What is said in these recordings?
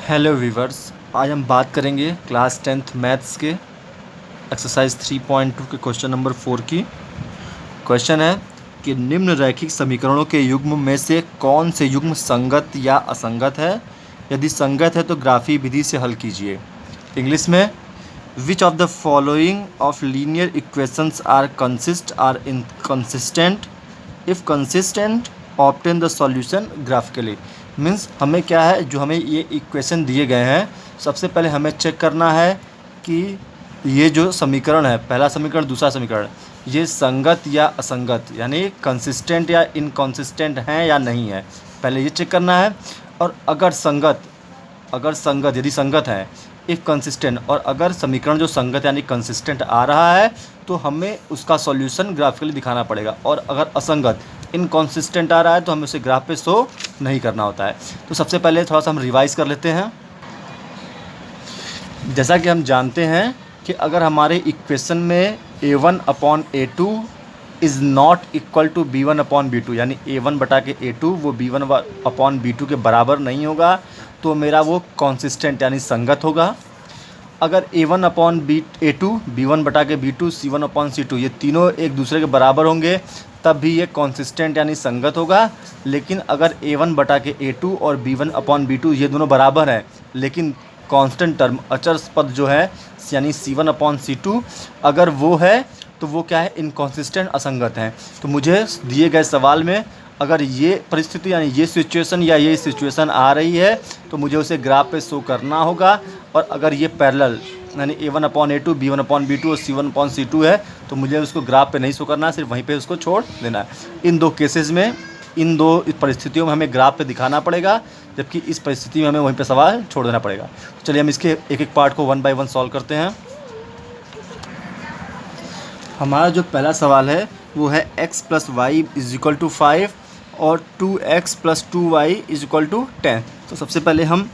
Hello viewers, आज हम बात करेंगे क्लास 10th मैथ्स के एक्सरसाइज 3.2 के क्वेश्चन नंबर 4 की। क्वेश्चन है कि निम्न रैखिक समीकरणों के युग्म में से कौन से युग्म संगत या असंगत है। यदि संगत है तो ग्राफी विधि से हल कीजिए। इंग्लिश में, which of the following of linear equations are inconsistent, if consistent obtain the solution graphically. Means हमें क्या है, जो हमें ये इक्वेशन दिए गए हैं, सबसे पहले हमें चेक करना है कि ये जो समीकरण है, पहला समीकरण दूसरा समीकरण, ये संगत या असंगत यानी कंसिस्टेंट या इनकंसिस्टेंट हैं या नहीं है, पहले ये चेक करना है। और अगर संगत यदि संगत है, इफ़ कंसिस्टेंट, और अगर समीकरण जो संगत यानी कंसिस्टेंट आ रहा है तो हमें उसका सॉल्यूशन ग्राफिकली दिखाना पड़ेगा। और अगर असंगत इनकंसिस्टेंट आ रहा है तो हमें उसे ग्राफ पे शो नहीं करना होता है। तो सबसे पहले थोड़ा सा हम रिवाइज कर लेते हैं। जैसा कि हम जानते हैं कि अगर हमारे इक्वेशन में a1/a2 is not equal to b1/b2, यानी a1/a2 वो b1/b2 के बराबर नहीं होगा, तो मेरा वो कॉन्सिस्टेंट यानी संगत होगा। अगर a1/a2, b1/b2, c1/c2 ये तीनों एक दूसरे के बराबर होंगे तब भी ये कॉन्सिस्टेंट यानी संगत होगा। लेकिन अगर a1/a2 और b1/b2 ये दोनों बराबर हैं, लेकिन कांस्टेंट टर्म अचर पद जो है यानी c1/c2 अगर वो है तो वो क्या है, इनकॉन्सिस्टेंट असंगत हैं। तो मुझे दिए गए सवाल में अगर ये परिस्थिति यानी ये सिचुएशन या ये सिचुएशन आ रही है तो मुझे उसे ग्राफ पे शो करना होगा। और अगर ये पैरेलल यानी a1/a2, b1/b2 और c1/c2 है तो मुझे उसको ग्राफ पे नहीं शो करना है, सिर्फ वहीं पे उसको छोड़ देना है। इन दो केसेस में, इन दो परिस्थितियों में हमें ग्राफ पे दिखाना पड़ेगा, जबकि इस परिस्थिति में हमें वहीं पे सवाल छोड़ देना पड़ेगा। तो चलिए हम इसके एक एक पार्ट को 1 बाय 1 सॉल्व करते हैं। हमारा जो पहला सवाल है वो है x + y = 5 और 2x + 2y = 10। तो सबसे पहले हम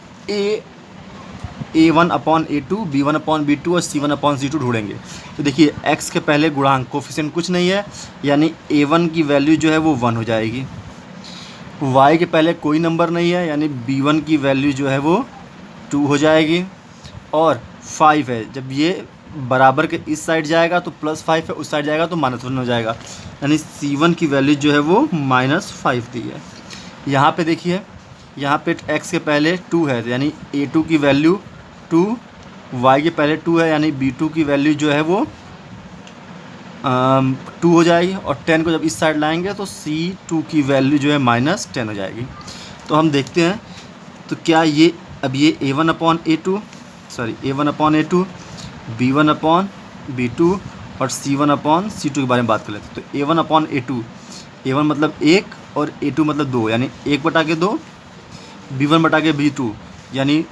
a1/a2, b1/b2 और c1/c2 ढूंढेंगे। तो देखिए x के पहले गुणांक कोफिशिएंट कुछ नहीं है, यानी a1 की वैल्यू जो है वो 1 हो जाएगी। y के पहले कोई नंबर नहीं है, यानी b1 की वैल्यू जो है वो 2 हो जाएगी। और 5 है, जब ये बराबर के इस साइड जाएगा तो +5 है, उस साइड जाएगा तो -1 हो जाएगा, यानी c1 की वैल्यू जो है वो -5 दी है। यहाँ पे देखिए, यहाँ पे x के पहले 2 है यानी a2 की वैल्यू 2, y के पहले 2 है यानी b2 की वैल्यू जो है वो 2 हो जाएगी। और 10 को जब इस साइड लाएंगे तो c2 की वैल्यू जो है -10 हो जाएगी। तो हम देखते हैं तो क्या ये अब ये a1/a2 b1/b2 और c1/c2 के बारे में बात कर लेते हैं। तो a1/a2, a1 मतलब 1 और a2 मतलब 2, यानी 1/2, b1/b2 यानी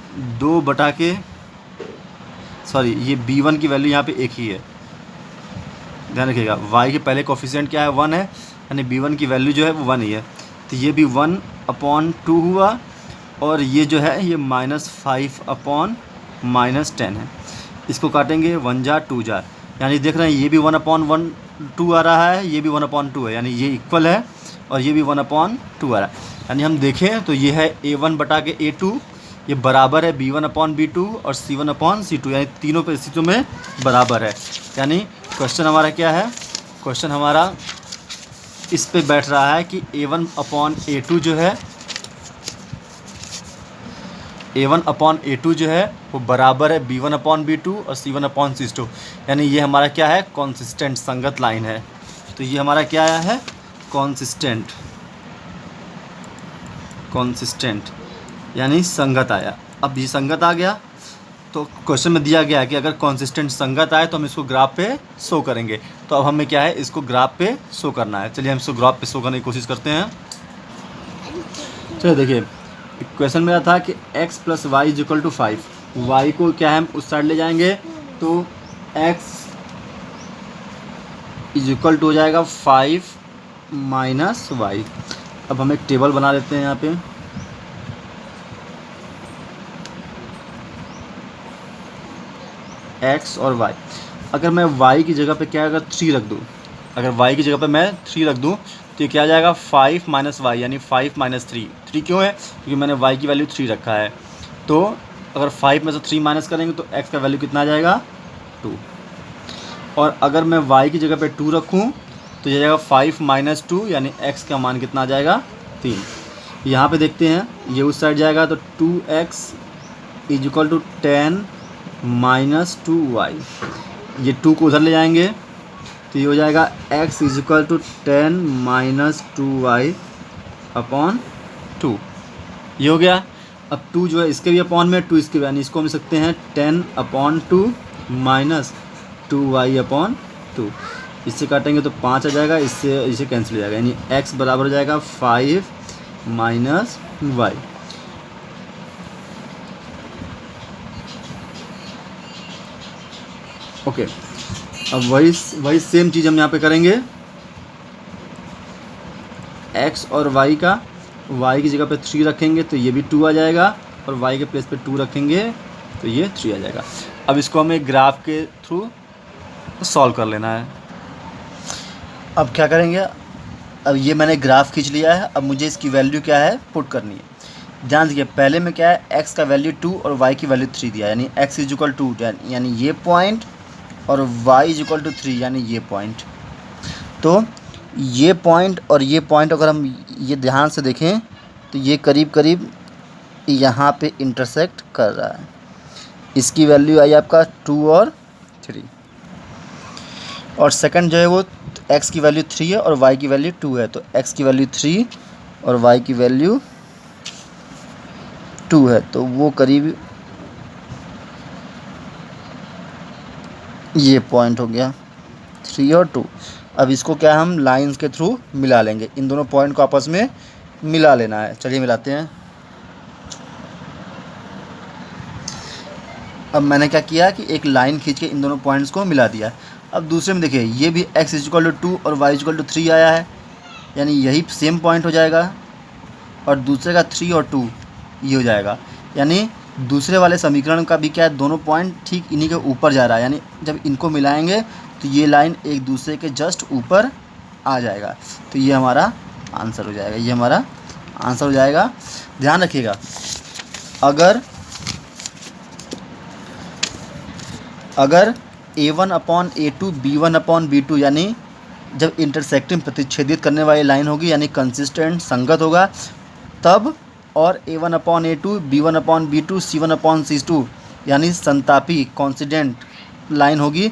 ये b1 की वैल्यू यहाँ पे 1 ही है, ध्यान रखिएगा। y के पहले कोफिशिएंट क्या है, 1 है, यानी b1 की वैल्यू जो है वो 1 ही है। तो ये भी 1/2 हुआ, और ये जो है ये -5/10 है। इसको काटेंगे 1 जा 2 जा, यानी देख रहे हैं ये भी 1/2 आ रहा है, ये भी 1/2 है, यानी ये इक्वल है, और ये भी 1/2 आ रहा है। यानी हम देखें तो ये है a1/a2, ये बराबर है b1/b2 और c1/c2, यानी तीनों परिस्थितियों में बराबर है। यानी क्वेश्चन हमारा क्या है, क्वेश्चन हमारा इस पे बैठ रहा है कि a1/a2 जो है वो बराबर है b1/b2 और c1/c2, यानी ये हमारा क्या है, कॉन्सिस्टेंट संगत लाइन है। तो ये हमारा क्या आया है, कॉन्सिस्टेंट यानी संगत आया। अब ये संगत आ गया तो क्वेश्चन में दिया गया है कि अगर कॉन्सिस्टेंट संगत आए तो हम इसको ग्राफ पे शो करेंगे। तो अब हमें क्या है, इसको ग्राफ पे शो करना है। चलिए हम इसको ग्राफ पे शो करने की कोशिश करते हैं। चलिए देखिए, क्वेश्चन मेरा था कि x + y = 5, y को क्या है हम उस साइड ले जाएंगे तो x = हो जाएगा 5 - y। अब हम एक टेबल बना लेते हैं यहाँ पे। x और y, अगर मैं y की जगह पे क्या अगर 3 रख दूँ, अगर y की जगह पे मैं 3 रख दूँ तो ये क्या आ जाएगा, 5 - y यानी 5 - 3। 3 क्यों है, क्योंकि मैंने y की वैल्यू 3 रखा है। तो अगर 5 में से 3 माइनस करेंगे तो x का वैल्यू कितना आ जाएगा 2। और अगर मैं y की जगह पे 2 रखूँ तो ये जाएगा 5 माइनस 2 यानी x का मान कितना आ जाएगा 3। यहाँ पे देखते हैं ये उस साइड जाएगा तो 2x is equal to 10 minus 2y, ये 2 को उधर ले जाएंगे तो ये हो जाएगा x is equal to 10 minus 2y upon 2। ये हो गया। अब 2 जो है इसके भी अपॉन में, 2 इसके भी, यानी इसको हम लिख सकते हैं 10 अपॉन 2 माइनस 2y अपॉन 2। इससे काटेंगे तो 5 आ जाएगा, इससे इसे कैंसिल हो जाएगा, यानी x बराबर हो जाएगा 5 माइनस y। ओके, अब वही सेम चीज़ हम यहाँ पे करेंगे। x और y का, y की जगह पे 3 रखेंगे तो ये भी 2 आ जाएगा, और y के प्लेस पे 2 रखेंगे तो ये 3 आ जाएगा। अब इसको हमें ग्राफ के थ्रू सॉल्व कर लेना है। अब क्या करेंगे, अब ये मैंने ग्राफ खींच लिया है, अब मुझे इसकी वैल्यू क्या है पुट करनी है। ध्यान दीजिए, पहले में क्या है, x का वैल्यू 2 और y की वैल्यू 3 दिया, यानी x इज इक्वल टू यानी ये पॉइंट, और y इज इक्वल टू 3 यानी ये पॉइंट। तो ये पॉइंट और ये पॉइंट अगर हम ये ध्यान से देखें तो ये करीब करीब यहाँ पे इंटरसेक्ट कर रहा है। इसकी वैल्यू आई आपका 2 और 3, और सेकंड जो है वो x की वैल्यू 3 है और y की वैल्यू 2 है, तो x की वैल्यू 3 और y की वैल्यू 2 है, तो वो करीब ये पॉइंट हो गया 3 और 2। अब इसको क्या हम लाइंस के थ्रू मिला लेंगे, इन दोनों पॉइंट को आपस में मिला लेना है। चलिए मिलाते हैं। अब मैंने क्या किया कि एक लाइन खींच के इन दोनों पॉइंट्स को मिला दिया। अब दूसरे में देखिए, ये भी x इज इक्वल टू 2 और y इज इक्वल टू 3 आया है, यानी यही सेम पॉइंट हो जाएगा, और दूसरे का 3 और 2 ये हो जाएगा, यानी दूसरे वाले समीकरण का भी क्या है, दोनों पॉइंट ठीक इन्हीं के ऊपर जा रहा है, यानी जब इनको मिलाएंगे तो ये लाइन एक दूसरे के जस्ट ऊपर आ जाएगा, तो ये हमारा आंसर हो जाएगा, ये हमारा आंसर हो जाएगा। ध्यान रखिएगा, अगर a1 upon a2 b1 upon b2 यानी जब इंटरसेक्टिंग प्रतिच्छेदित करने वाली लाइन होगी, यानी कंसिस्टेंट संगत होगा, तब और a1 upon a2 b1 upon b2 c1 upon c2 यानी संतापी कॉन्सिडेंट लाइन होगी।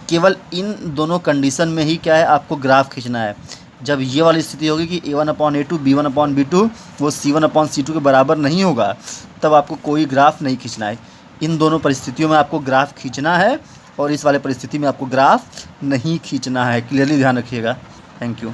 केवल इन दोनों कंडीशन में ही क्या है, आपको ग्राफ खींचना है। जब ये वाली स्थिति होगी कि a1 upon a2 b1 upon b2 वो c1 अपॉन c2 के बराबर नहीं होगा, तब आपको कोई ग्राफ नहीं खींचना है। इन दोनों परिस्थितियों में आपको ग्राफ खींचना है, और इस वाले परिस्थिति में आपको ग्राफ नहीं खींचना है। क्लियरली ध्यान रखिएगा। Thank you.